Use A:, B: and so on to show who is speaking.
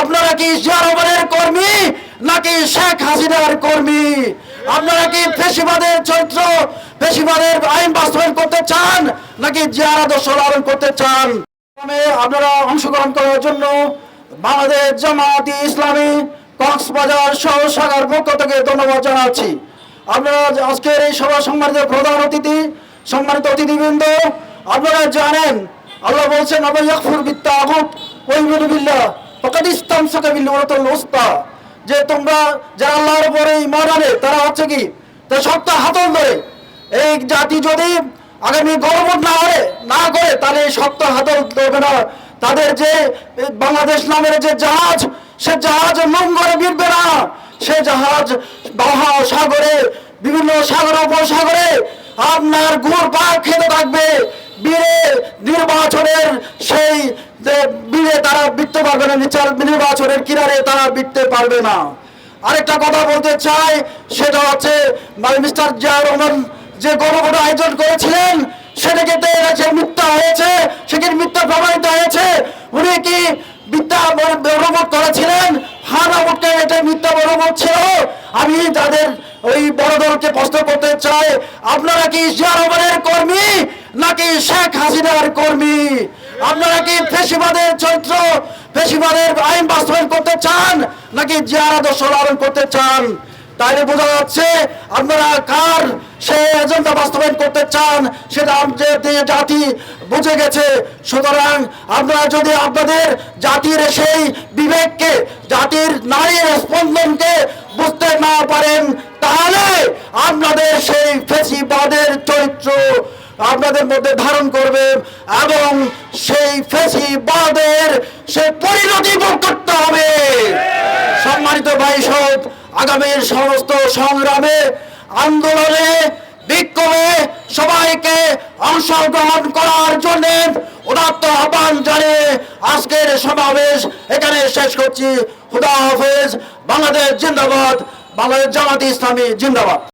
A: আপনারা কি জিয়া রহমানের কর্মী নাকি শেখ হাসিনার কর্মী? আপনারা কি ফ্যাসিবাদের চরিত্র, ফ্যাসিবাদের আইন বাস্তবায়ন করতে চান নাকি জিয়ার আদর্শ লালন করতে চান? আপনারা অংশগ্রহণ করার জন্য বাংলাদেশ জামায়াতে ইসলামী কক্সবাজার শহর শাখার পক্ষ থেকে ধন্যবাদ জানাচ্ছি। আপনারা আজকের এই সভা সম্মানিত প্রধান অতিথি, সম্মানিত অতিথিবৃন্দ, আপনারা জানেন আল্লাহ বলছেন আবা ইয়াকফুর বিত্তাগুত ওয়া ইউমিনু বিল্লাহ ফাকাদ ইসতামসাকা বিল উরাতুল উসতা, যে তোমরা যারা আল্লাহর উপরে ঈমান আনে তারা হচ্ছে কি তারা শক্ত হাতল ধরে। এই জাতি যদি আগামী গণভোট না করে তাহলে শক্ত হাতল ধরবে না। তাদের যে বাংলাদেশ নামের যে জাহাজ, সে জাহাজ নোংরে বিড়বে না। সে জাহাজ সাগরে, বিভিন্ন সাগর উপসাগরে আপনার ঘুর পাক খেতে থাকবে। নির্বাচনের সেই বীরে তারা বিটতে পারবে না, নির্বাচনের কিনারে তারা বিটতে পারবে না। আরেকটা কথা বলতে চাই, সেটা হচ্ছে মিস্টার জিয়া রহমান যে গণভোট আয়োজন করেছিলেন সেটাকে মিথ্যা হয়েছে, সেখানে মিথ্যা প্রমাণিত হয়েছে। উনি কি মিথ্যা গণভোট করেছিলেন? হানাভোটকে এটা মিথ্যা গণভোট ছিল। আমি তাদের ওই বড় দলকে প্রশ্ন করতে চাই, আপনারা কি জিয়া রহমানের কর্মী নাকি শেখ হাসিনার কর্মী? আপনারা কি ফ্যাসিবাদের চরিত্র, ফ্যাসিবাদের আইন বাস্তবায়ন করতে চান নাকি জিয়ার আদর্শ লালন করতে চান? তাইলে বোঝা যাচ্ছে আপনারা কার সেই এজেন্ডা বাস্তবায়ন করতে চান সেটা জাতি বুঝে গেছে। সুতরাং আপনারা যদি আপনাদের জাতির সেই বিবেককে, জাতির নারীর স্পন্দনকে বুঝতে না পারেন, তাহলে আপনাদের সেই ফ্যাসিবাদের চরিত্র আপনাদের মধ্যে ধারণ করবে এবং সেই ফ্যাসিবাদের সে পরিণতি ভোগ করতে হবে। সম্মানিত ভাই সব, আগামীর সমস্ত সংগ্রামে, আন্দোলনে, বিক্ষোভে সবাইকে অংশগ্রহণ করার জন্য উদাত্ত আহ্বান জানিয়ে আজকের সমাবেশ এখানে শেষ করছি। খুদা হাফেজ। বাংলাদেশ জিন্দাবাদ। বাংলাদেশ জামায়াতে ইসলামী জিন্দাবাদ।